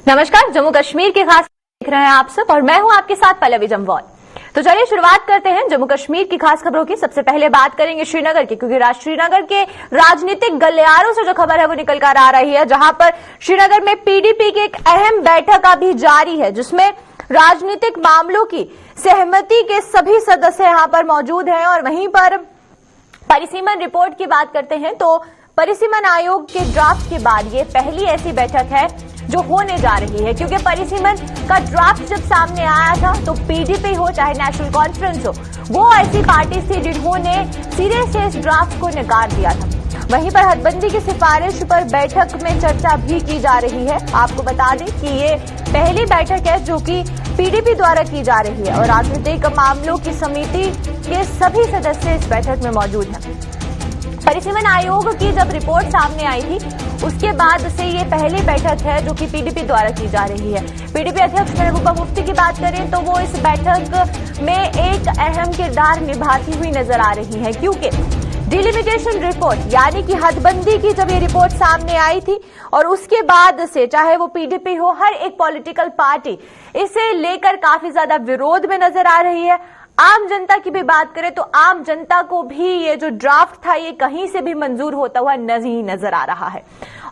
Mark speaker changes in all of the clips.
Speaker 1: नमस्कार, जम्मू कश्मीर के खास देख रहे हैं आप सब और मैं हूं आपके साथ पल्लवी जमवाल। तो चलिए शुरुआत करते हैं जम्मू कश्मीर की खास खबरों की। सबसे पहले बात करेंगे श्रीनगर की, क्योंकि श्रीनगर के राजनीतिक गलियारों से जो खबर है वो निकल कर आ रही है, जहां पर श्रीनगर में पीडीपी की एक अहम बैठक अभी जारी है, जिसमें राजनीतिक मामलों की सहमति के सभी सदस्य यहां पर मौजूद हैं। और वहीं पर परिसीमन रिपोर्ट की बात करते हैं तो परिसीमन आयोग के ड्राफ्ट के बाद ये पहली ऐसी बैठक है जो होने जा रही है, क्योंकि परिसीमन का ड्राफ्ट जब सामने आया था तो पीडीपी हो चाहे नेशनल कॉन्फ्रेंस हो, वो ऐसी पार्टी थी जिन्होंने सिरे से इस ड्राफ्ट को नकार दिया था। वहीं पर हदबंदी की सिफारिश पर बैठक में चर्चा भी की जा रही है। आपको बता दें कि ये पहली बैठक है जो कि पीडीपी द्वारा की जा रही है और राजनीतिक मामलों की समिति के सभी सदस्य इस बैठक में मौजूद हैं। परिसीमन आयोग की जब रिपोर्ट सामने आई थी उसके बाद से ये पहली बैठक है जो कि पीडीपी द्वारा की जा रही है। पीडीपी अध्यक्ष महबूबा मुफ्ती की बात करें तो वो इस बैठक में एक अहम किरदार निभाती हुई नजर आ रही है, क्योंकि डिलिमिटेशन रिपोर्ट यानी कि हदबंदी की जब ये रिपोर्ट सामने आई थी और उसके बाद से चाहे वो पीडीपी हो, हर एक पॉलिटिकल पार्टी इसे लेकर काफी ज्यादा विरोध में नजर आ रही है। आम जनता की भी बात करें तो आम जनता को भी ये जो ड्राफ्ट था ये कहीं से भी मंजूर होता हुआ नहीं नजर आ रहा है।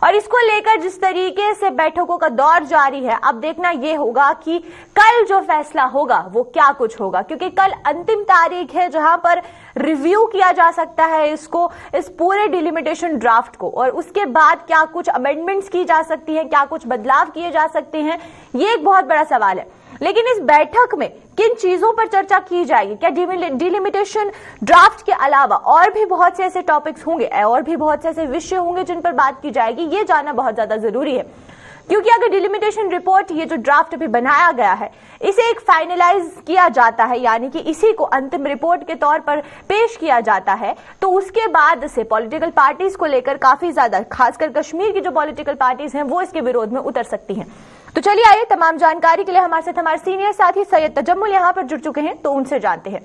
Speaker 1: और इसको लेकर जिस तरीके से बैठकों का दौर जारी है, अब देखना ये होगा कि कल जो फैसला होगा वो क्या कुछ होगा, क्योंकि कल अंतिम तारीख है जहां पर रिव्यू किया जा सकता है इस पूरे डिलिमिटेशन ड्राफ्ट को, और उसके बाद क्या कुछ अमेंडमेंट्स की जा सकती हैं, क्या कुछ बदलाव किए जा सकते हैं, ये एक बहुत बड़ा सवाल है। लेकिन इस बैठक में किन चीजों पर चर्चा की जाएगी, क्या डिलिमिटेशन ड्राफ्ट के अलावा और भी बहुत से ऐसे टॉपिक्स होंगे और भी बहुत से ऐसे विषय होंगे जिन पर बात की जाएगी, ये जानना बहुत ज्यादा जरूरी है। क्योंकि अगर डिलिमिटेशन रिपोर्ट, ये जो ड्राफ्ट अभी बनाया गया है, इसे एक फाइनलाइज किया जाता है, यानी कि इसी को अंतिम रिपोर्ट के तौर पर पेश किया जाता है, तो उसके बाद से पॉलिटिकल पार्टीज को लेकर काफी ज्यादा, खासकर कश्मीर की जो पॉलिटिकल पार्टीज हैं वो इसके विरोध में उतर सकती हैं। तो चलिए आइए, तमाम जानकारी के लिए हमारे साथ हमारे सीनियर साथी सैयद तजम्मुल यहां पर जुड़ चुके हैं, तो उनसे जानते हैं।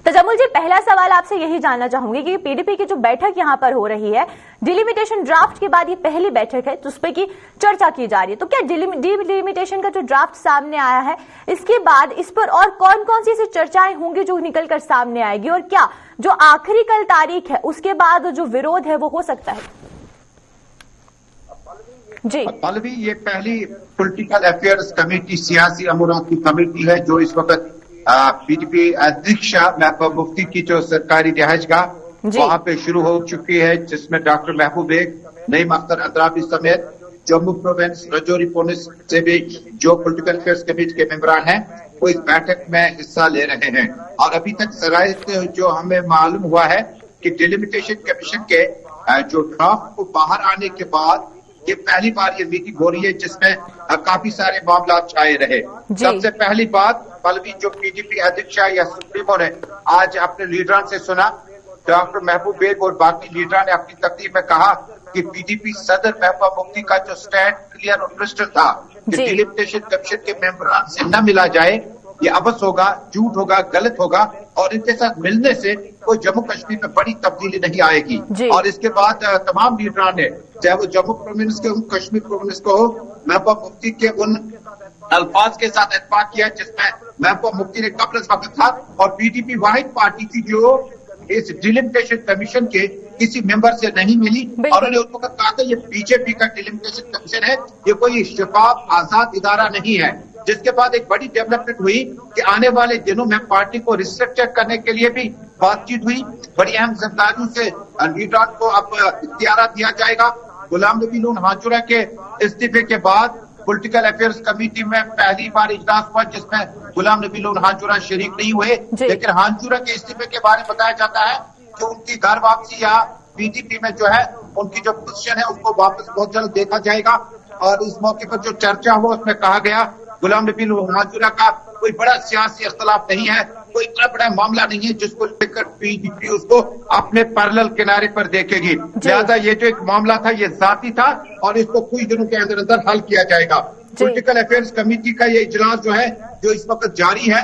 Speaker 1: तजम्मुल जी, पहला सवाल आपसे यही जानना चाहूंगी कि पीडीपी की जो बैठक यहां पर हो रही है, डिलिमिटेशन ड्राफ्ट के बाद ये पहली बैठक है जिस पर की चर्चा की जा रही है, तो क्या डिलिमिटेशन का जो ड्राफ्ट सामने आया है इसके बाद इस पर और कौन कौन सी ऐसी चर्चाएं होंगी जो निकलकर सामने आएगी, और क्या जो आखिरी कल तारीख है उसके बाद जो विरोध है वो हो सकता है? जी
Speaker 2: पल्लवी, ये पहली पॉलिटिकल अफेयर्स कमेटी, सियासी अमूरात की कमेटी है जो इस वक्त पीडीपी अध्यक्ष महबूबा मुफ्ती की जो सरकारी रिहाइशगाह वहां पे शुरू हो चुकी है, जिसमें डॉक्टर महबूब बेग, नईम अख्तर अंद्राबी समेत जम्मू प्रोविंस, राजौरी पुलिस से भी जो पॉलिटिकल अफेयर्स कमेटी के मेंबरान हैं वो इस बैठक में हिस्सा ले रहे हैं। और अभी तक सराइत जो हमें मालूम हुआ है कि डिलिमिटेशन कमीशन के जो ड्राफ्ट को बाहर आने के बाद ये पहली बार ये मीटिंग हो रही है जिसमें काफी सारे मामला छाए रहे। सबसे पहली बात पल्लवी, जो पीडीपी अध्यक्ष या सुप्रीमो ने आज अपने लीडरान से सुना, डॉक्टर महबूब बेग और बाकी लीडरान ने अपनी तकरीर में कहा कि पीडीपी सदर महबूबा मुफ्ती का जो स्टैंड क्लियर और क्रिस्टल था कि डिलिमिटेशन कमीशन के मेंबरान से न मिला जाए, ये अबस होगा, झूठ होगा, गलत होगा, और इनके साथ मिलने से कोई जम्मू कश्मीर में बड़ी तब्दीली नहीं आएगी। और इसके बाद तमाम लीडरान ने, चाहे वो जम्मू प्रोविंस के हो, कश्मीर प्रोविंस को हो, महबूबा मुफ्ती के उन अल्फाज के साथ इत्तेफाक किया जिसमें महबूबा मुफ्ती ने कब्ल वक्त था, और पीडीपी वाहिद पार्टी थी जो इस डिलिमिटेशन कमीशन के किसी मेंबर से नहीं मिली, और उन्होंने उनको कहा था ये बीजेपी का डिलिमिटेशन कमीशन है, ये कोई शफाफ आजाद इदारा नहीं है। जिसके बाद एक बड़ी डेवलपमेंट हुई कि आने वाले दिनों में पार्टी को रिस्ट्रक्चर करने के लिए भी बातचीत हुई। बड़ी अहम जिम्मेदारियों से लीडर को अब इख्तियार दिया जाएगा। गुलाम नबी नून हाजुरा के इस्तीफे के बाद पॉलिटिकल अफेयर्स कमेटी में पहली बार इजलास हुआ जिसमें गुलाम नबी नून हाजुरा शरीक नहीं हुए, लेकिन हाजुरा के इस्तीफे के बारे में बताया जाता है कि उनकी घर वापसी या पीडीपी में जो है उनकी जो पोजीशन है उसको वापस बहुत जल्द देखा जाएगा। और इस मौके पर जो चर्चा हुआ उसमें कहा गया गुलाम नबी नून हाजुरा का कोई बड़ा सियासी इख्तलाफ नहीं है, कोई इतना बड़ा मामला नहीं है जिसको लेकर पीडीपी उसको अपने पैरेलल किनारे पर देखेगी। लिहाजा ये जो एक मामला था ये जाती था और इसको कुछ दिनों के अंदर अंदर हल किया जाएगा। पॉलिटिकल अफेयर्स कमेटी का ये इजलास जो है जो इस वक्त जारी है,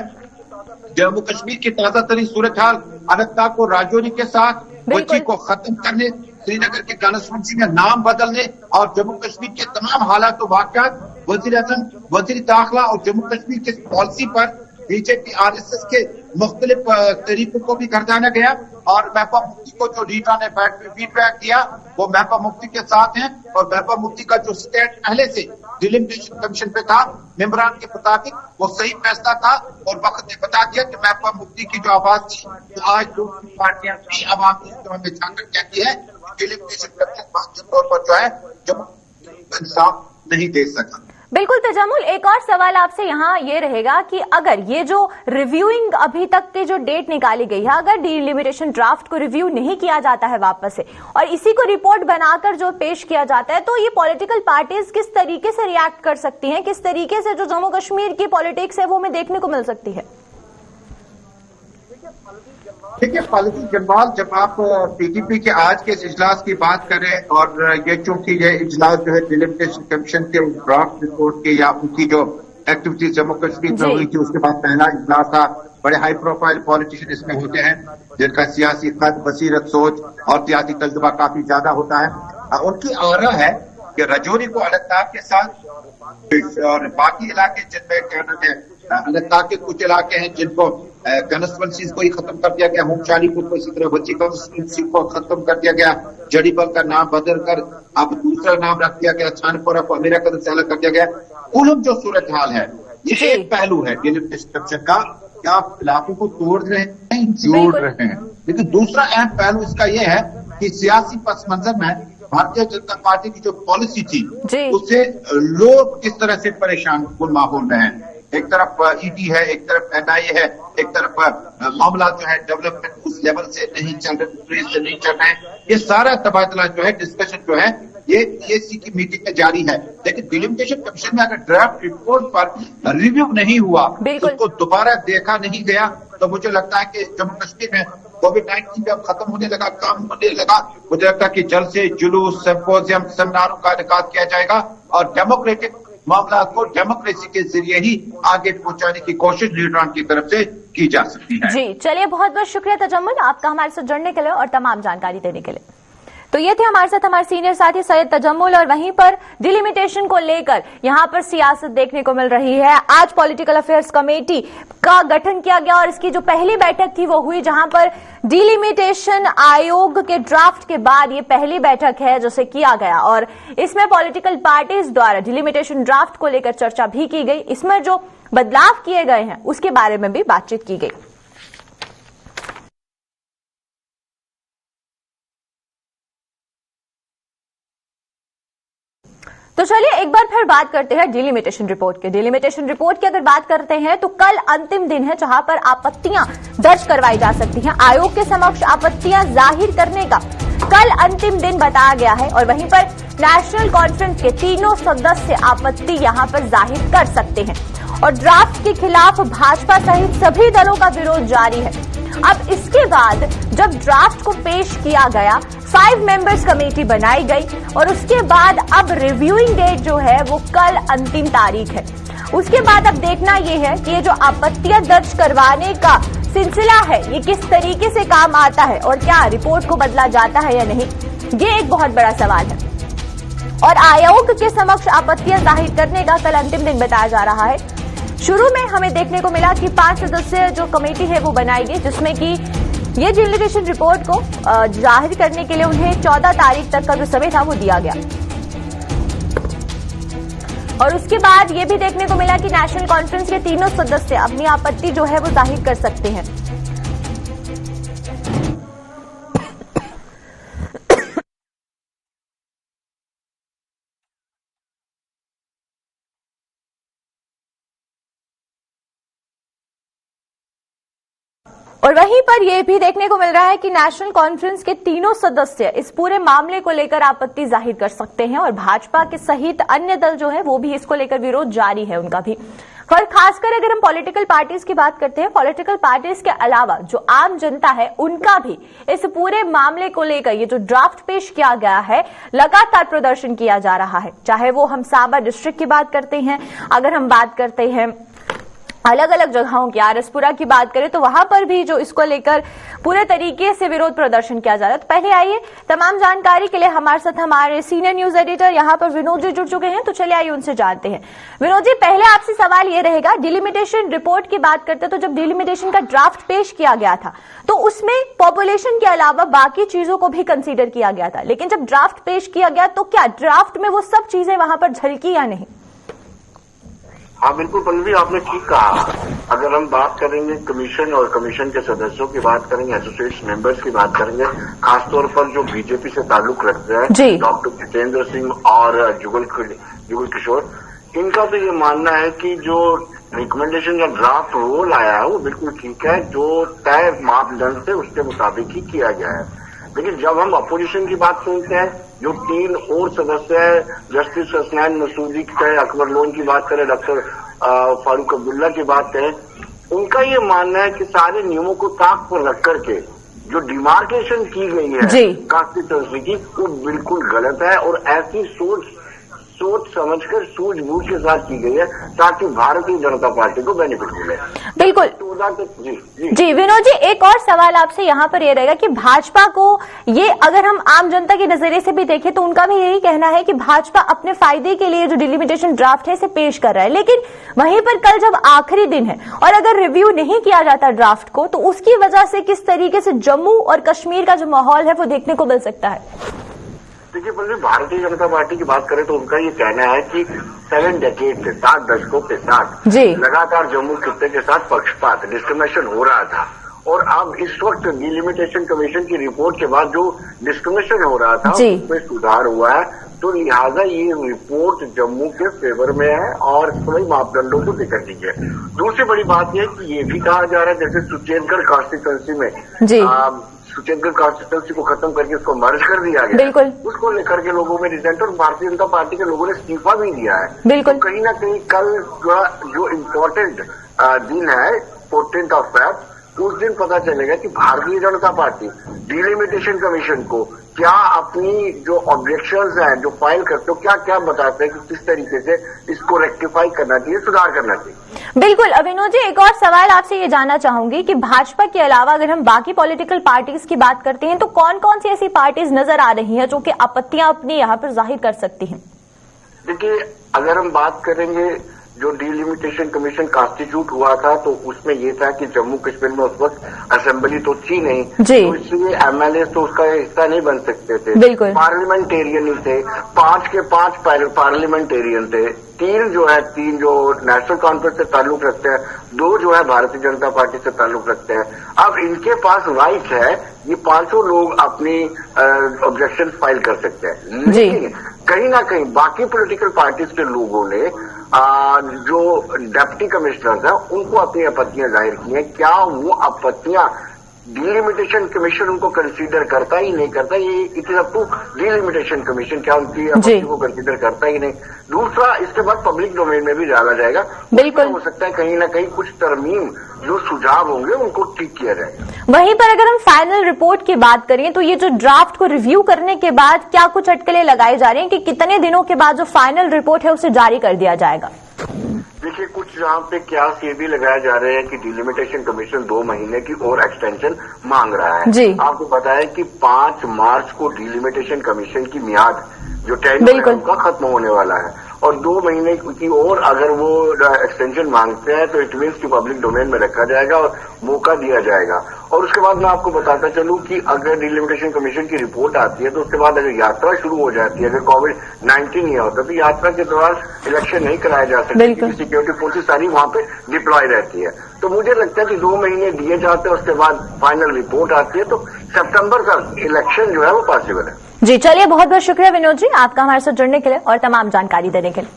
Speaker 2: जम्मू कश्मीर की ताजा तरीन सूरत हाल, अनंतनाग को राजौरी के साथ बच्ची को खत्म करने, श्रीनगर के कॉन्स्टिट्यूंसी में नाम बदलने और जम्मू कश्मीर के तमाम हालात वाकयात वज़ीर-ए-आज़म, वज़ीर दाखिला और जम्मू कश्मीर की पॉलिसी पर बीजेपी आरएसएस के मुख्तलिफ तरीकों को भी गर्दाना गया और महबूबा मुफ्ती को जो रीटा ने फीडबैक दिया वो महबूबा मुफ्ती के साथ हैं और महबूबा मुफ्ती का जो स्टैंड पहले से डिलिमिटेशन कमीशन पे था मेंबरान के मुताबिक वो सही फैसला था और वक्त ने बता दिया कि महबूबा मुफ्ती की जो आवाज थी तो आज दूसरी पार्टियां भी आवाम में जाकर कहती है डिलिमिटेशन कमीशन तौर पर जो है जब इंसाफ नहीं दे सका।
Speaker 1: बिल्कुल तजम्मुल, एक और सवाल आपसे यहाँ ये रहेगा कि अगर ये जो रिव्यूइंग अभी तक की जो डेट निकाली गई है, अगर डिलिमिटेशन ड्राफ्ट को रिव्यू नहीं किया जाता है वापस से और इसी को रिपोर्ट बनाकर जो पेश किया जाता है, तो ये पॉलिटिकल पार्टीज किस तरीके से रिएक्ट कर सकती हैं, किस तरीके से जो जम्मू कश्मीर की पॉलिटिक्स है वो हमें देखने को मिल सकती है?
Speaker 2: देखिए पॉलिटिकल जमाल, जब आप पीडीपी के आज के इस इजलास की बात करें और ये चूंकि ये इजलास जो है डिलिमिटेशन कमीशन के ड्राफ्ट रिपोर्ट के या उनकी जो एक्टिविटीज जम्मू कश्मीर में हुई थी उसके बाद पहला इजलास था, बड़े हाई प्रोफाइल पॉलिटिशियन इसमें होते हैं जिनका सियासी कद, बसीरत, सोच और सियासी तजुर्बा काफी ज्यादा होता है। उनकी आरा है कि रजौरी को अनंतनाग के साथ और बाकी इलाके जिनमें क्या नाम है अनंतनाग के कुछ इलाके हैं जिनको कंस्टिट्यूंसीज को ही खत्म कर दिया गया, होमशालीपुर को इसी तरह बच्ची कंस्टिट्यूंसी को खत्म कर दिया गया, जड़ीबल का नाम बदल कर अब दूसरा नाम रख दिया गया, छानपुरा को अमीरा कदर से अलग कर दिया गया। कुल जो सूरत हाल है ये एक पहलू है डिलिमिटेशन कमीशन का, क्या आप इलाकों को तोड़ रहे हैं, जोड़ रहे हैं। लेकिन दूसरा अहम पहलू इसका यह है कि सियासी पस मंजर में भारतीय जनता पार्टी की जो पॉलिसी थी उससे लोग किस तरह से परेशान कुल माहौल में हैं। एक तरफ ईडी है, एक तरफ एनआईए है, एक तरफ मामला जो है डेवलपमेंट उस लेवल से नहीं चल रहे हैं। ये सारा तबादला जो है, डिस्कशन जो है ये पीएससी की मीटिंग में जारी है। लेकिन डिलिमिटेशन कमीशन में अगर ड्राफ्ट रिपोर्ट पर रिव्यू नहीं हुआ, उसको दोबारा देखा नहीं गया, तो मुझे लगता है कि जम्मू कश्मीर में कोविड-19 जब खत्म होने लगा, काम होने लगा, मुझे लगता है कि जल्द से जुलूस, सिंपोजियम, सेमिनारों का इनेकाद किया जाएगा और डेमोक्रेटिक मामला को डेमोक्रेसी के जरिए ही आगे पहुंचाने की कोशिश लीडरान की तरफ से की जा सकती है।
Speaker 1: जी चलिए, बहुत बहुत शुक्रिया तजम्मुल आपका हमारे साथ जुड़ने के लिए और तमाम जानकारी देने के लिए। तो ये थे हमारे साथ हमारे सीनियर साथी सैयद तजम्मुल और वहीं पर डिलिमिटेशन को लेकर यहां पर सियासत देखने को मिल रही है। आज पॉलिटिकल अफेयर्स कमेटी का गठन किया गया और इसकी जो पहली बैठक थी वो हुई, जहां पर डिलिमिटेशन आयोग के ड्राफ्ट के बाद ये पहली बैठक है जिसे किया गया और इसमें पॉलिटिकल पार्टीज द्वारा डिलिमिटेशन ड्राफ्ट को लेकर चर्चा भी की गई। इसमें जो बदलाव किए गए हैं उसके बारे में भी बातचीत की गई। तो चलिए एक बार फिर बात करते हैं डिलिमिटेशन रिपोर्ट के। डिलिमिटेशन रिपोर्ट की अगर बात करते हैं तो कल अंतिम दिन है जहां पर आपत्तियां दर्ज करवाई जा सकती हैं। आयोग के समक्ष आपत्तियां जाहिर करने का कल अंतिम दिन बताया गया है और वहीं पर नेशनल कॉन्फ्रेंस के तीनों सदस्य आपत्ति यहां पर जाहिर कर सकते हैं और ड्राफ्ट के खिलाफ भाजपा सहित सभी दलों का विरोध जारी है। अब इसके बाद जब ड्राफ्ट को पेश किया गया, 5 मेंबर्स कमेटी बनाई गई और उसके बाद अब रिव्यूइंग डेट जो है वो कल अंतिम तारीख है। उसके बाद अब देखना ये है कि ये जो आपत्तियां दर्ज करवाने का सिलसिला है ये किस तरीके से काम आता है और क्या रिपोर्ट को बदला जाता है या नहीं, ये एक बहुत बड़ा सवाल है। और आयोग के समक्ष आपत्तियां जाहिर करने का कल अंतिम दिन बताया जा रहा है। शुरू में हमें देखने को मिला कि 5 सदस्य जो कमेटी है वो बनाई गई, जिसमें कि ये डिलिमिटेशन रिपोर्ट को जाहिर करने के लिए उन्हें 14 तारीख तक का जो समय था वो दिया गया और उसके बाद ये भी देखने को मिला कि नेशनल कॉन्फ्रेंस के तीनों सदस्य अपनी आपत्ति जो है वो जाहिर कर सकते हैं। और वहीं पर यह भी देखने को मिल रहा है कि नेशनल कॉन्फ्रेंस के तीनों सदस्य इस पूरे मामले को लेकर आपत्ति जाहिर कर सकते हैं और भाजपा के सहित अन्य दल जो है वो भी इसको लेकर विरोध जारी है उनका भी। और खासकर अगर हम पॉलिटिकल पार्टीज की बात करते हैं, पॉलिटिकल पार्टीज के अलावा जो आम जनता है उनका भी इस पूरे मामले को लेकर ये जो ड्राफ्ट पेश किया गया है लगातार प्रदर्शन किया जा रहा है। चाहे वो हम साबा डिस्ट्रिक्ट की बात करते हैं, अगर हम बात करते हैं अलग अलग जगहों की, आरएसपुरा की बात करें तो वहां पर भी जो इसको लेकर पूरे तरीके से विरोध प्रदर्शन किया जा रहा है। तो पहले आइए, तमाम जानकारी के लिए हमारे साथ हमारे सीनियर न्यूज एडिटर यहाँ पर विनोद जी जुड़ चुके हैं, तो चलिए आइए उनसे जानते हैं। विनोद जी, पहले आपसे सवाल ये रहेगा, डिलिमिटेशन रिपोर्ट की बात करते तो जब डिलिमिटेशन का ड्राफ्ट पेश किया गया था तो उसमें पॉपुलेशन के अलावा बाकी चीजों को भी कंसीडर किया गया था, लेकिन जब ड्राफ्ट पेश किया गया तो क्या ड्राफ्ट में वो सब चीजें वहां पर झलकी या नहीं?
Speaker 3: हाँ बिल्कुल पल्लवी, आपने ठीक कहा। अगर हम बात करेंगे कमीशन और कमीशन के सदस्यों की बात करेंगे, एसोसिएट मेंबर्स की बात करेंगे, खासतौर पर जो बीजेपी से ताल्लुक रखते हैं, डॉक्टर जितेंद्र सिंह और जुगल किशोर, इनका तो ये मानना है कि जो रिकमेंडेशन या ड्राफ्ट रोल आया है वो बिल्कुल ठीक है, जो तय मापदंड से उसके मुताबिक ही किया गया है। लेकिन जब हम अपोजिशन की बात सुनते हैं, जो 3 और सदस्य है, जस्टिस हसनैन मसूदी कहे, अकबर लोन की बात करें, डॉक्टर फारूक अब्दुल्ला की बात करें, उनका ये मानना है कि सारे नियमों को ताक पर रख करके जो डिमार्केशन की गई है कॉन्स्टिट्यूंसी की, वो बिल्कुल गलत है और ऐसी सोच समझकर सूझबूझ के साथ की गई है ताकि भारतीय जनता पार्टी को बेनिफिट मिले।
Speaker 1: बिल्कुल जी विनोद जी, एक और सवाल आपसे यहाँ पर ये रहेगा कि भाजपा को ये, अगर हम आम जनता के नजरिए से भी देखें तो उनका भी यही कहना है कि भाजपा अपने फायदे के लिए जो डिलिमिटेशन ड्राफ्ट है इसे पेश कर रहा है, लेकिन वहीं पर कल जब आखिरी दिन है और अगर रिव्यू नहीं किया जाता ड्राफ्ट को तो उसकी वजह से किस तरीके से जम्मू और कश्मीर का जो माहौल है वो देखने को मिल सकता है?
Speaker 3: देखिए बल्कि भारतीय जनता पार्टी की बात करें तो उनका ये कहना है कि 7 डेकेड से 7 दशकों के साथ लगातार जम्मू खित्ते के साथ पक्षपात, डिस्क्रिमिनेशन हो रहा था और अब इस वक्त डिलिमिटेशन कमीशन की रिपोर्ट के बाद जो डिस्क्रिमिनेशन हो रहा था उसमें सुधार हुआ है, तो लिहाजा ये रिपोर्ट जम्मू के फेवर में है और सभी मापदंडों को देखा दीजिए। दूसरी बड़ी बात यह कि ये भी कहा जा रहा है जैसे सुचेतगढ़ कॉन्स्टिट्यूंसी में सुचेतगढ़ कॉन्स्टिट्यूंसी को खत्म करके उसको मर्ज कर दिया गया, उसको लेकर के लोगों में रिजेंट और भारतीय जनता पार्टी के लोगों ने इस्तीफा भी दिया है। तो कहीं ना कहीं कल जो इम्पोर्टेंट दिन है 14 फेब, उस दिन पता चलेगा कि Bharatiya Janata party delimitation commission को क्या अपनी जो ऑब्जेक्शंस हैं जो फाइल करते हो क्या क्या बताते हैं कि किस तरीके से इसको रेक्टिफाई करना चाहिए, सुधार करना चाहिए।
Speaker 1: बिल्कुल विनोद जी, एक और सवाल आपसे ये जानना चाहूंगी कि भाजपा के अलावा अगर हम बाकी पॉलिटिकल पार्टीज की बात करते हैं तो कौन कौन सी ऐसी पार्टीज नजर आ रही हैं जो कि आपत्तियां अपनी यहाँ पर जाहिर कर सकती हैं?
Speaker 3: देखिए, अगर हम बात करेंगे जो डिलिमिटेशन कमीशन कॉन्स्टिट्यूट हुआ था तो उसमें ये था कि जम्मू कश्मीर में उस वक्त असेंबली तो थी नहीं, तो इसलिए एमएलए तो उसका हिस्सा नहीं बन सकते थे, पार्लियामेंटेरियन ही थे, 5 के 5 पार्लियामेंटेरियन थे, 3 जो नेशनल कॉन्फ्रेंस से ताल्लुक रखते हैं, 2 जो है भारतीय जनता पार्टी से ताल्लुक रखते हैं। अब इनके पास राइट है, ये 5 लोग अपनी ऑब्जेक्शन फाइल कर सकते हैं, लेकिन कहीं ना कहीं बाकी पॉलिटिकल पार्टीज के लोगों ने जो डिप्टी कमिश्नर्स हैं उनको अपनी आपत्तियां जाहिर की हैं। क्या वो आपत्तियां डिलिमिटेशन कमीशन उनको कंसीडर करता ही नहीं करता, ये it is up to delimitation commission, क्या उनकी आपत्ति को कंसीडर करता ही नहीं। दूसरा, इसके बाद पब्लिक डोमेन में भी डाला जाएगा, बिल्कुल हो सकता है कहीं ना कहीं कुछ तरमीम जो सुझाव होंगे उनको ठीक किया जाएगा।
Speaker 1: वहीं पर अगर हम फाइनल रिपोर्ट की बात करें तो ये जो ड्राफ्ट को रिव्यू करने के बाद क्या कुछ अटकलें लगाई जा रही हैं कि कितने दिनों के बाद जो फाइनल रिपोर्ट है उसे जारी कर दिया जाएगा?
Speaker 3: देखिए, कुछ यहाँ पे क्यास ये भी लगाया जा रहे हैं कि डिलिमिटेशन कमीशन 2 महीने की और एक्सटेंशन मांग रहा है। आपको बताया कि 5 मार्च को डिलिमिटेशन कमीशन की मियाद जो 10 का खत्म होने वाला है और 2 महीने की और अगर वो एक्सटेंशन मांगते हैं तो इट मीन्स की पब्लिक डोमेन में रखा जाएगा और मौका दिया जाएगा। और उसके बाद मैं आपको बताता चलूं कि अगर डिलिमिटेशन कमीशन की रिपोर्ट आती है तो उसके बाद अगर यात्रा शुरू हो जाती है, अगर कोविड-19 नहीं होता तो यात्रा के दौरान इलेक्शन नहीं कराया जा सकता, सिक्योरिटी फोर्सेज सारी वहां पे डिप्लॉय रहती है। तो मुझे लगता है कि 2 महीने दिए जाते हैं, उसके बाद फाइनल रिपोर्ट आती है तो सितंबर का इलेक्शन जो है वो पॉसिबल है।
Speaker 1: जी चलिए, बहुत बहुत शुक्रिया विनोद जी आपका हमारे साथ जुड़ने के लिए और तमाम जानकारी देने के लिए।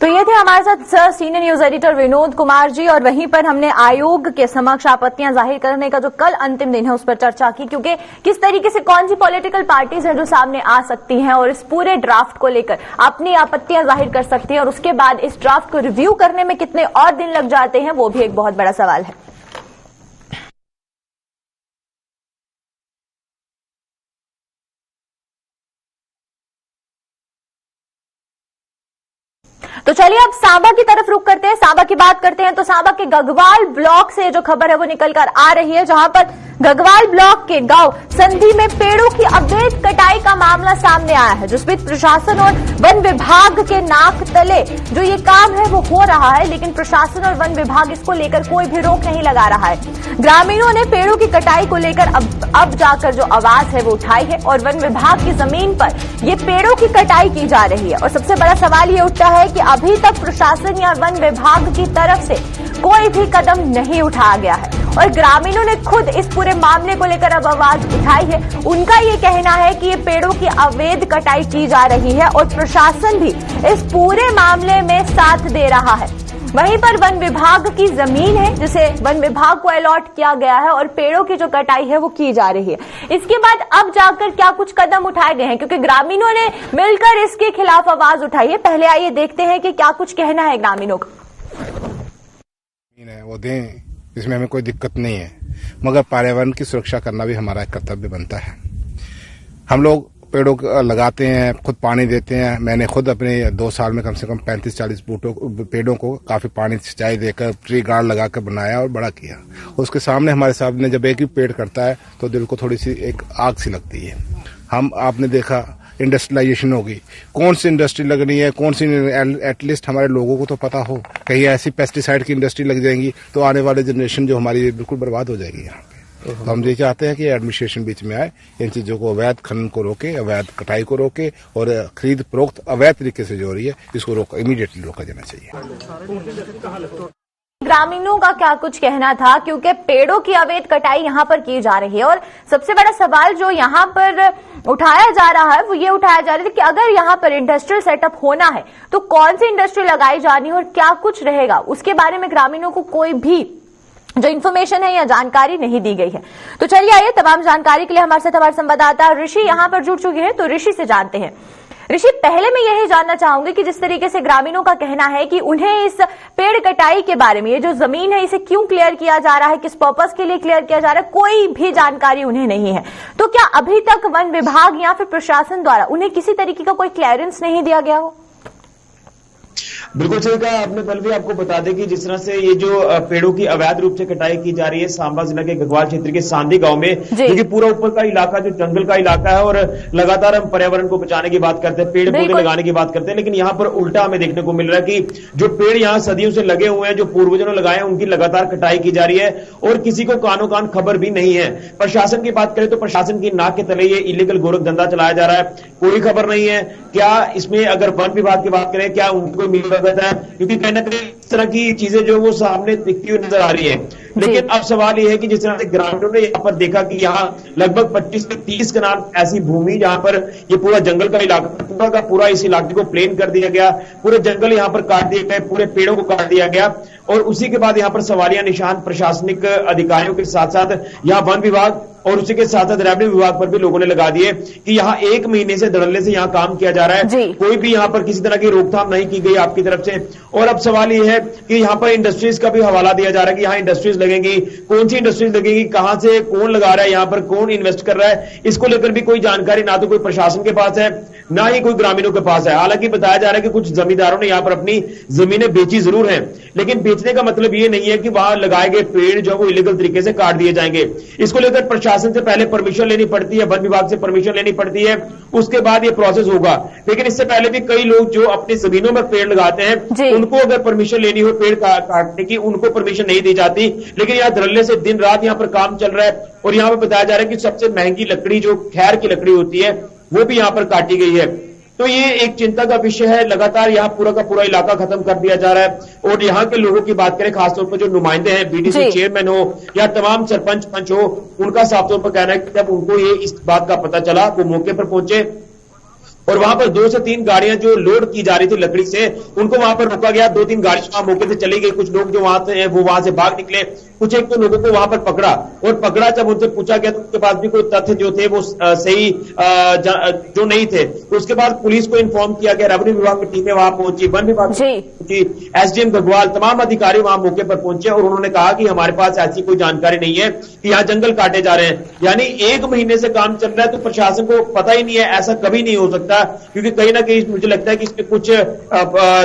Speaker 1: तो ये थे हमारे साथ senior news editor Vinod Kumar ji और वहीं पर हमने आयोग के समक्ष आपत्तियां जाहिर करने का जो कल अंतिम दिन है उस पर चर्चा की, क्योंकि किस तरीके से कौन सी पॉलिटिकल पार्टीज हैं जो सामने आ सकती हैं और इस पूरे ड्राफ्ट को लेकर अपनी आपत्तियां जाहिर कर सकती हैं और उसके बाद इस ड्राफ्ट को रिव्यू करने में कितने और दिन लग जाते हैं वो भी एक बहुत बड़ा सवाल है। तो तो चलिए अब सांबा की तरफ रुख करते हैं, सांबा की बात करते हैं। तो सांबा के गगवाल ब्लॉक से जो खबर है वो निकलकर आ रही है, जहां पर गगवाल ब्लॉक के गांव संधि में पेड़ों की अवैध कटाई का मामला सामने आया है, जिस बीच प्रशासन और वन विभाग के नाक तले जो ये काम है वो हो रहा है, लेकिन प्रशासन और वन विभाग इसको लेकर कोई भी रोक नहीं लगा रहा है। ग्रामीणों ने पेड़ों की कटाई को लेकर अब जाकर जो आवाज है वो उठाई है और वन विभाग की जमीन पर ये पेड़ों की कटाई की जा रही है। और सबसे बड़ा सवाल ये उठता है कि अभी तक प्रशासन या वन विभाग की तरफ से कोई भी कदम नहीं उठाया गया है और ग्रामीणों ने खुद इस पूरे मामले को लेकर अब आवाज उठाई है। उनका ये कहना है कि ये पेड़ों की अवैध कटाई की जा रही है और प्रशासन भी इस पूरे मामले में साथ दे रहा है। वहीं पर वन विभाग की जमीन है जिसे वन विभाग को अलॉट किया गया है और पेड़ों की जो कटाई है वो की जा रही है। इसके बाद अब जाकर क्या कुछ कदम उठाए गए हैं, क्योंकि ग्रामीणों ने मिलकर इसके खिलाफ आवाज उठाई है। पहले आइए देखते हैं कि क्या कुछ कहना है ग्रामीणों का।
Speaker 4: वो दें, इसमें हमें कोई दिक्कत नहीं है, मगर पर्यावरण की सुरक्षा करना भी हमारा एक कर्तव्य बनता है। हम लोग पेड़ों को लगाते हैं, खुद पानी देते हैं। मैंने खुद अपने 2 साल में कम से कम 35-40 पेड़ों को काफी पानी सिंचाई देकर ट्री गार्ड लगाकर बनाया और बड़ा किया। उसके सामने हमारे सामने जब एक ही पेड़ कटता है तो दिल को थोड़ी सी एक आग सी लगती है। आपने देखा इंडस्ट्रियलाइजेशन होगी, कौन सी इंडस्ट्री लग रही है, कौन सी, एटलीस्ट हमारे लोगों को तो पता हो। कहीं ऐसी पेस्टिसाइड की इंडस्ट्री लग जाएंगी तो आने वाले जनरेशन जो हमारी बिल्कुल बर्बाद हो जाएगी यहाँ पे। तो हम ये चाहते हैं कि एडमिनिस्ट्रेशन बीच में आए, इन चीजों को, अवैध खनन को रोके, अवैध कटाई को रोके और खरीद फरोख्त अवैध तरीके से जो हो रही है इसको इमीडिएटली रोका जाना चाहिए।
Speaker 1: ग्रामीणों का क्या कुछ कहना था, क्योंकि पेड़ों की अवैध कटाई यहां पर की जा रही है और सबसे बड़ा सवाल जो यहां पर उठाया जा रहा है वो ये उठाया जा रहा है कि अगर यहां पर इंडस्ट्रियल सेटअप होना है तो कौन सी इंडस्ट्री लगाई जानी है और क्या कुछ रहेगा, उसके बारे में ग्रामीणों को कोई भी जो इन्फॉर्मेशन है या जानकारी नहीं दी गई है। तो चलिए आइए, तमाम जानकारी के लिए हमारे साथ हमारे संवाददाता ऋषि यहां पर जुड़ चुके हैं, तो ऋषि से जानते हैं। ऋषि, पहले मैं यही जानना चाहूंगी कि जिस तरीके से ग्रामीणों का कहना है कि उन्हें इस पेड़ कटाई के बारे में, ये जो जमीन है इसे क्यों क्लियर किया जा रहा है, किस पर्पस के लिए क्लियर किया जा रहा है, कोई भी जानकारी उन्हें नहीं है, तो क्या अभी तक वन विभाग या फिर प्रशासन द्वारा उन्हें किसी तरीके का कोई क्लियरेंस नहीं दिया गया हो?
Speaker 5: बिल्कुल सही कहा आपने। पल भी आपको बता दें कि जिस तरह से ये जो पेड़ों की अवैध रूप से कटाई की जा रही है सांबा जिला के गगवाल क्षेत्र के सांधी गांव में, क्योंकि पूरा ऊपर का इलाका जो जंगल का इलाका है और लगातार हम पर्यावरण को बचाने की बात करते हैं, पेड़ पौधे लगाने की बात करते हैं, लेकिन यहाँ पर उल्टा हमें देखने को मिल रहा है कि जो पेड़ यहाँ सदियों से लगे हुए हैं, जो पूर्वजों ने लगाए हैं, उनकी लगातार कटाई की जा रही है और किसी को कानो कान खबर भी नहीं है। प्रशासन की बात करें तो प्रशासन की नाक के तले ये इलीगल गोरख धंधा चलाया जा रहा है, कोई खबर नहीं है। क्या इसमें अगर वन विभाग की बात करें, क्या उनको मिल रहा है, क्योंकि कहीं ना कहीं इस तरह की चीजें जो वो सामने दिखती हुई नजर आ रही है। लेकिन अब सवाल ये है कि जिस तरह से ग्रामीणों ने यहाँ पर देखा कि यहाँ लगभग 25 से 30 कनाल ऐसी भूमि जहां पर ये पूरा जंगल का इलाका, पूरा का पूरा इस इलाके को प्लेन कर दिया गया, पूरे जंगल यहाँ पर काट दिए गए, पूरे पेड़ों को काट दिया गया और उसी के बाद यहाँ पर सवालिया निशान प्रशासनिक अधिकारियों के साथ साथ यहाँ वन विभाग और उसी के साथ साथ रेवेन्यू विभाग पर भी लोगों ने लगा दिए कि यहाँ 1 महीने से धड़ल्ले से यहाँ काम किया जा रहा है, कोई भी यहाँ पर किसी तरह की रोकथाम नहीं की गई आपकी तरफ से। और अब सवाल ये है कि यहाँ पर इंडस्ट्रीज का भी हवाला दिया जा रहा है कि यहाँ इंडस्ट्रीज लगेंगी, कौन सी इंडस्ट्रीज लगेगी, कहां से कौन लगा रहा है, यहाँ पर कौन इन्वेस्ट कर रहा है, इसको लेकर भी कोई जानकारी ना तो कोई प्रशासन के पास है ना ही कोई ग्रामीणों के पास है। हालांकि बताया जा रहा है कि कुछ जमींदारों ने यहाँ पर अपनी जमीनें बेची जरूर हैं, लेकिन बेचने का मतलब ये नहीं है कि वहां लगाए गए पेड़ जो वो इलीगल तरीके से काट दिए जाएंगे। इसको लेकर प्रशासन से पहले परमिशन लेनी पड़ती है, वन विभाग से परमिशन लेनी पड़ती है, उसके बाद ये प्रोसेस होगा। लेकिन इससे पहले भी कई लोग जो अपनी जमीनों में पेड़ लगाते हैं, उनको अगर परमिशन लेनी हो पेड़ काटने की, उनको परमिशन नहीं दी जाती। लेकिन यहाँ धड़ल्ले से दिन रात यहाँ पर काम चल रहा है और यहाँ पर बताया जा रहा है कि सबसे महंगी लकड़ी जो खैर की लकड़ी होती है वो भी यहाँ पर काटी गई है। तो ये एक चिंता का विषय है। लगातार यहाँ पूरा का पूरा इलाका खत्म कर दिया जा रहा है और यहाँ के लोगों की बात करें, खासतौर पर जो नुमाइंदे हैं, बीडीसी चेयरमैन हो या तमाम सरपंच पंच हो, उनका साफ तौर पर कहना है कि जब उनको ये इस बात का पता चला वो मौके पर पहुंचे और वहां पर 2 से 3 गाड़ियां जो लोड की जा रही थी लकड़ी से, उनको वहां पर रोका गया। 2-3 गाड़ियां वहां मौके से चली गई। कुछ लोग जो वहां से वो वहां से भाग निकले, कुछ एक तो लोगों को वहां पर पकड़ा, और पकड़ा जब उनसे पूछा गया तो उनके पास भी कोई तथ्य जो थे वो सही जो नहीं थे। तो उसके बाद पुलिस को इन्फॉर्म किया गया, रेवेन्यू विभाग की टीमें वहां पहुंची, वन विभाग की एसडीएम गढ़वाल, तमाम अधिकारी वहां मौके पर पहुंचे और उन्होंने कहा कि हमारे पास ऐसी कोई जानकारी नहीं है कि यहाँ जंगल काटे जा रहे हैं। यानी 1 महीने से काम चल रहा है तो प्रशासन को पता ही नहीं है, ऐसा कभी नहीं हो सकता, क्योंकि कहीं ना कहीं मुझे लगता है कि इसमें कुछ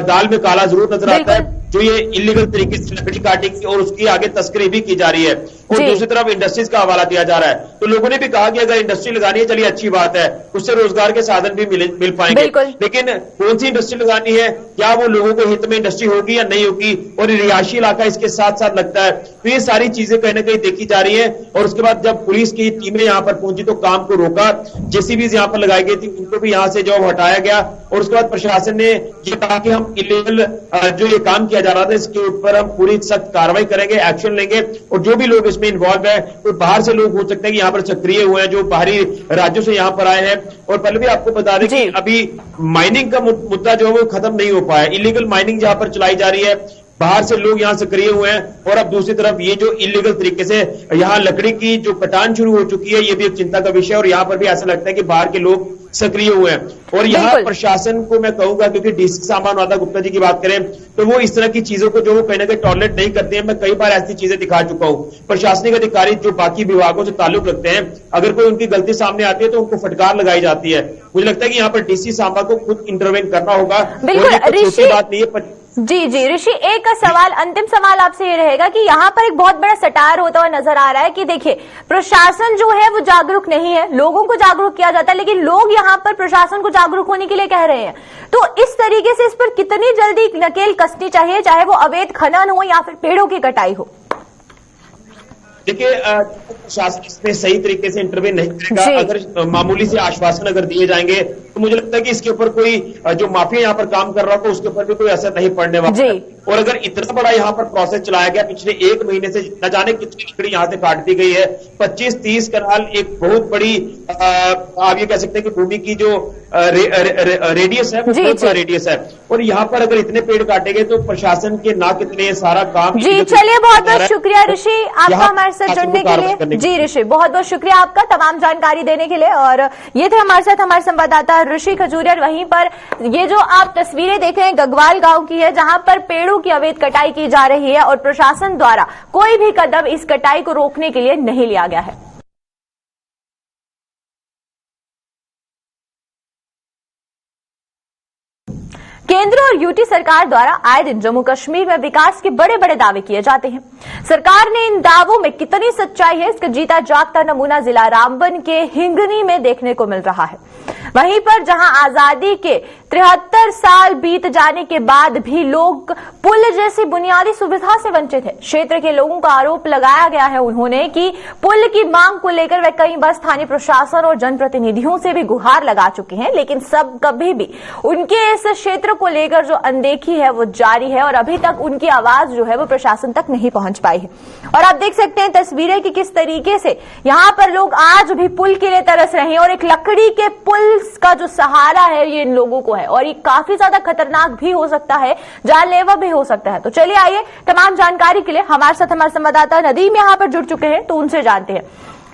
Speaker 5: दाल में काला जरूर नजर आता है, जो ये इलीगल तरीके से लकड़ी काटेंगे और उसकी आगे तस्करी भी की जा रही है। और दूसरी तरफ इंडस्ट्रीज का हवाला दिया जा रहा है, तो लोगों ने भी कहा कि अगर इंडस्ट्री लगानी है चलिए अच्छी बात है, उससे रोजगार के साधन भी मिल पाएंगे, लेकिन कौन सी इंडस्ट्री लगानी है, क्या वो लोगों के हित में इंडस्ट्री होगी या नहीं होगी, और रिहायशी इलाका इसके साथ साथ लगता है। तो ये सारी चीजें कहीं ना कहीं देखी जा रही है। और उसके बाद जब पुलिस की टीमें यहां पर पहुंची तो काम को रोका, जेसीबी यहां पर लगाई गई थी, उनको भी यहां से जॉब हटाया गया, और उसके बाद प्रशासन ने ये कहा कि हम इलीगल जो ये काम किया जा रहा था इसके ऊपर हम पूरी सख्त कार्रवाई करेंगे, एक्शन लेंगे, और जो भी लोग इसमें इन्वॉल्व है, तो बाहर से लोग हो सकते हैं कि यहाँ पर सक्रिय हुए हैं, जो बाहरी राज्यों से यहाँ पर आए हैं। और पहले भी आपको बता दें कि अभी माइनिंग का मुद्दा जो है वो खत्म नहीं हो पाया, इलीगल माइनिंग जहां पर चलाई जा रही है, बाहर से लोग यहां सक्रिय हुए हैं, और अब दूसरी तरफ ये जो इलीगल तरीके से यहां लकड़ी की जो कटान शुरू हो चुकी है, ये भी एक चिंता का विषय है, और यहां पर भी ऐसा लगता है कि बाहर के लोग सक्रिय हुए हैं। और यहाँ प्रशासन को मैं कहूंगा, क्योंकि डीसी सामान वादा गुप्ता जी की बात करें तो वो इस तरह की चीजों को जो वो कहीं ना कहीं टॉलरेट नहीं करते हैं। मैं कई बार ऐसी चीजें दिखा चुका हूं, प्रशासनिक अधिकारी जो बाकी विभागों से ताल्लुक रखते हैं, अगर कोई उनकी गलती सामने आती है तो उनको फटकार लगाई जाती है। मुझे लगता है कि यहाँ पर डीसी सांबा को खुद इंटरवेन करना होगा, और छोटी बात नहीं है।
Speaker 1: जी ऋषि, एक सवाल, अंतिम सवाल आपसे ये रहेगा कि यहाँ पर एक बहुत बड़ा सटार होता हुआ नजर आ रहा है कि देखिए प्रशासन जो है वो जागरूक नहीं है, लोगों को जागरूक किया जाता है, लेकिन लोग यहाँ पर प्रशासन को जागरूक होने के लिए कह रहे हैं। तो इस तरीके से इस पर कितनी जल्दी नकेल कसनी चाहिए, चाहे वो अवैध खनन हो या फिर पेड़ों की कटाई हो?
Speaker 5: देखिए, प्रशासन इसमें सही तरीके से इंटरवेन नहीं करेगा। अगर मामूली से आश्वासन अगर दिए जाएंगे तो मुझे लगता है कि इसके ऊपर कोई जो माफिया यहाँ पर काम कर रहा हो उसके ऊपर भी कोई असर नहीं पड़ने वाला है। और अगर इतना बड़ा यहाँ पर प्रोसेस चलाया गया, पिछले 1 महीने से न जाने कितनी लकड़ी यहाँ से काट दी गई है, 25-30 कनाल एक बहुत बड़ी आप ये कह सकते हैं कि भूमि की जो रेडियस है, बहुत बड़ा रेडियस है, और यहाँ पर अगर इतने पेड़ काटे गए तो प्रशासन के ना कितने सारा काम।
Speaker 1: जी चलिए, बहुत बहुत शुक्रिया ऋषि आपका हमारे साथ जुड़ने के लिए। जी ऋषि, बहुत बहुत शुक्रिया आपका तमाम जानकारी देने के लिए। और ये थे हमारे साथ हमारे संवाददाता ऋषि खजूरिया। वहीं पर ये जो आप तस्वीरें देख रहे हैं गगवाल गांव की है, जहां पर पेड़ों की अवैध कटाई की जा रही है और प्रशासन द्वारा कोई भी कदम इस कटाई को रोकने के लिए नहीं लिया गया है। केंद्र और यूटी सरकार द्वारा आए दिन जम्मू कश्मीर में विकास के बड़े बड़े दावे किए जाते हैं। सरकार ने इन दावों में कितनी सच्चाई है, इसका जीता जागता नमूना जिला रामबन के हिंगनी में देखने को मिल रहा है। वहीं पर जहां आजादी के 73 साल बीत जाने के बाद भी लोग पुल जैसी बुनियादी सुविधा से वंचित है। क्षेत्र के लोगों का आरोप लगाया गया है उन्होंने कि पुल की मांग को लेकर वे कई बार स्थानीय प्रशासन और जनप्रतिनिधियों से भी गुहार लगा चुके हैं, लेकिन सब कभी भी उनके इस क्षेत्र को लेकर जो अनदेखी है वो जारी है, और अभी तक उनकी आवाज जो है वो प्रशासन तक नहीं पहुंच पाई है। और आप देख सकते हैं तस्वीरें कि किस तरीके से यहां पर लोग आज भी पुल के लिए तरस रहे हैं, और एक लकड़ी के पुल का जो सहारा है ये इन लोगों को है, और ये काफी ज्यादा खतरनाक भी हो सकता है, जानलेवा भी हो सकता है। तो चलिए आइए तमाम जानकारी के लिए हमारे साथ हमारे संवाददाता नदीम यहां पर जुड़ चुके हैं, तो उनसे जानते हैं।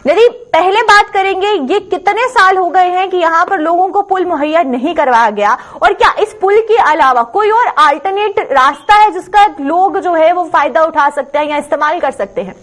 Speaker 1: नदीम, पहले बात करेंगे ये कितने साल हो गए हैं कि यहां पर लोगों को पुल मुहैया नहीं करवाया गया, और क्या इस पुल के अलावा कोई और अल्टरनेट रास्ता है जिसका लोग जो है वो फायदा उठा सकते हैं या इस्तेमाल कर सकते हैं?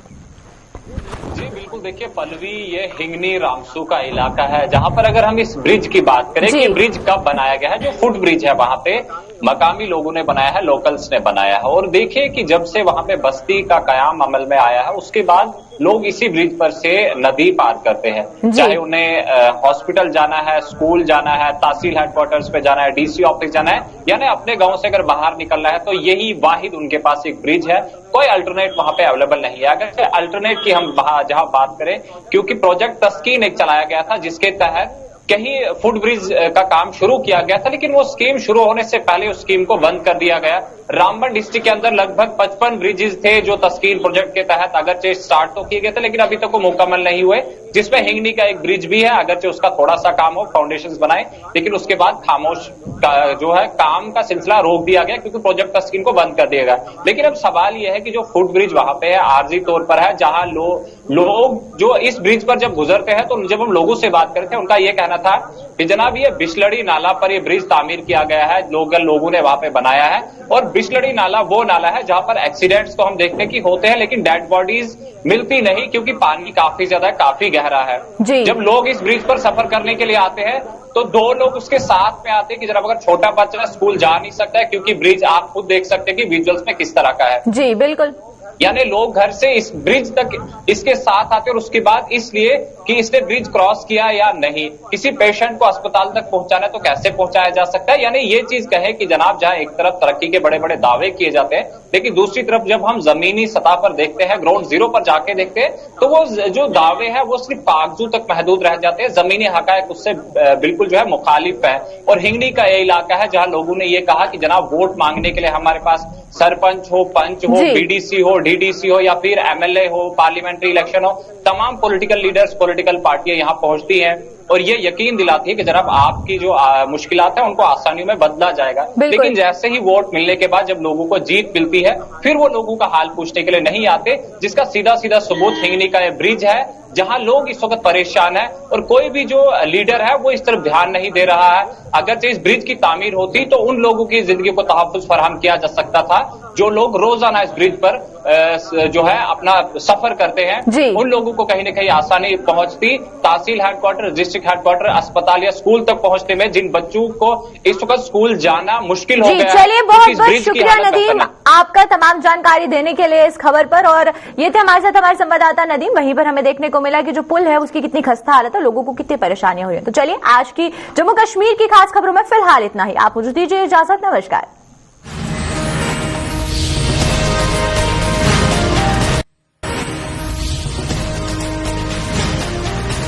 Speaker 6: जी बिल्कुल, देखिए पल्लवी, ये हिंगनी रामसू का इलाका है जहां पर अगर हम इस ब्रिज की बात करें कि ब्रिज कब बनाया गया है, जो फुट ब्रिज है वहां पे मकामी लोगों ने बनाया है, लोकल्स ने बनाया है। और देखिए कि जब से वहां पे बस्ती का कयाम अमल में आया है उसके बाद लोग इसी ब्रिज पर से नदी पार करते हैं, चाहे उन्हें हॉस्पिटल जाना है, स्कूल जाना है, तहसील हेडक्वार्टर्स पे जाना है, डीसी ऑफिस जाना है, यानी अपने गांव से अगर बाहर निकलना है तो यही वाहिद उनके पास एक ब्रिज है। कोई अल्टरनेट वहां पे अवेलेबल नहीं है। अगर अल्टरनेट की हम जहां बात करें, क्योंकि प्रोजेक्ट तस्कीन एक चलाया गया था जिसके तहत कहीं फुट ब्रिज का काम शुरू किया गया था, लेकिन वो स्कीम शुरू होने से पहले उस स्कीम को बंद कर दिया गया। रामबन डिस्ट्रिक्ट के अंदर लगभग 55 ब्रिजेस थे जो तस्कीन प्रोजेक्ट के तहत अगरचे स्टार्ट तो किए गए थे, लेकिन अभी तक वो मुकम्मल नहीं हुए, जिसमें हिंगनी का एक ब्रिज भी है, अगरचे उसका थोड़ा सा काम हो, फाउंडेशन बनाए, लेकिन उसके बाद खामोश जो है काम का सिलसिला रोक दिया गया क्योंकि प्रोजेक्ट तस्कीन को बंद कर दिया गया। लेकिन अब सवाल यह है कि जो फुट ब्रिज वहां पे है आरजी तौर पर है, जहां लोग जो इस ब्रिज पर जब गुजरते हैं तो जब हम लोगों से बात करते हैं उनका यह कहना था कि जनाब ये बिशलड़ी नाला पर ये ब्रिज तामीर किया गया है, लोगों ने वहां पे बनाया है, और बिशलड़ी नाला वो नाला है जहां पर एक्सीडेंट्स तो हम देखते हैं कि होते हैं लेकिन डेड बॉडीज मिलती नहीं क्योंकि पानी काफी ज्यादा काफी गहरा है। जब लोग इस ब्रिज पर सफर करने के लिए आते हैं तो दो लोग उसके साथ में आते हैं कि जरा अगर छोटा बच्चा स्कूल जा नहीं सकता है क्योंकि ब्रिज आप खुद देख सकते हैं कि विजुअल्स में किस तरह का है।
Speaker 1: जी बिल्कुल,
Speaker 6: यानी लोग घर से इस ब्रिज तक इसके साथ आते और उसके बाद इसलिए कि इसने ब्रिज क्रॉस किया या नहीं, किसी पेशेंट को अस्पताल तक पहुंचाना तो कैसे पहुंचाया जा सकता है। यानी ये चीज कहे कि जनाब जहां एक तरफ तरक्की के बड़े बड़े दावे किए जाते हैं लेकिन दूसरी तरफ जब हम जमीनी सतह पर देखते हैं, ग्राउंड जीरो पर जाके देखते हैं तो वो जो दावे हैं वो सिर्फ कागजों तक महदूद रह जाते हैं, जमीनी हकायक उससे बिल्कुल जो है मुखालिफ है। और हिंगनी का ये इलाका है जहां लोगों ने ये कहा कि जनाब वोट मांगने के लिए हमारे पास सरपंच हो, पंच हो, बीडीसी हो, डीडीसी हो या फिर एमएलए हो, पार्लियामेंट्री इलेक्शन हो, तमाम पॉलिटिकल लीडर्स, पॉलिटिकल पार्टियां यहां पहुंचती हैं और ये यकीन दिलाती है कि जनाब आपकी जो मुश्किलात है उनको आसानियों में बदला जाएगा। लेकिन जैसे ही वोट मिलने के बाद जब लोगों को जीत मिलती है फिर वो लोगों का हाल पूछने के लिए नहीं आते, जिसका सीधा सीधा सबूत हिंगनी का ये ब्रिज है जहां लोग इस वक्त परेशान है और कोई भी जो लीडर है वो इस तरफ ध्यान नहीं दे रहा है। अगर इस ब्रिज की तामीर होती तो उन लोगों की जिंदगी को तहफ्फुज़ फराहम किया जा सकता था जो लोग रोजाना इस ब्रिज पर जो है अपना सफर करते हैं, उन लोगों को कहीं न कहीं आसानी पहुंचती, तहसील हेडक्वार्टर, डिस्ट्रिक्ट हेडक्वार्टर, अस्पताल या स्कूल तक पहुंचने में जिन बच्चों को इस वक्त स्कूल जाना मुश्किल हो गया।
Speaker 1: चलिए बहुत बहुत शुक्रिया नदीम आपका तमाम जानकारी देने के लिए इस खबर पर। और ये थे हमारे साथ हमारे संवाददाता नदीम। वहीं पर हमें देखने को मिला कि जो पुल है उसकी कितनी खस्ता हालत है, लोगों को कितनी परेशानियां हो रही है। तो चलिए आज की जम्मू कश्मीर की खास खबरों में फिलहाल इतना ही। आप मुझे दीजिए इजाजत, नमस्कार।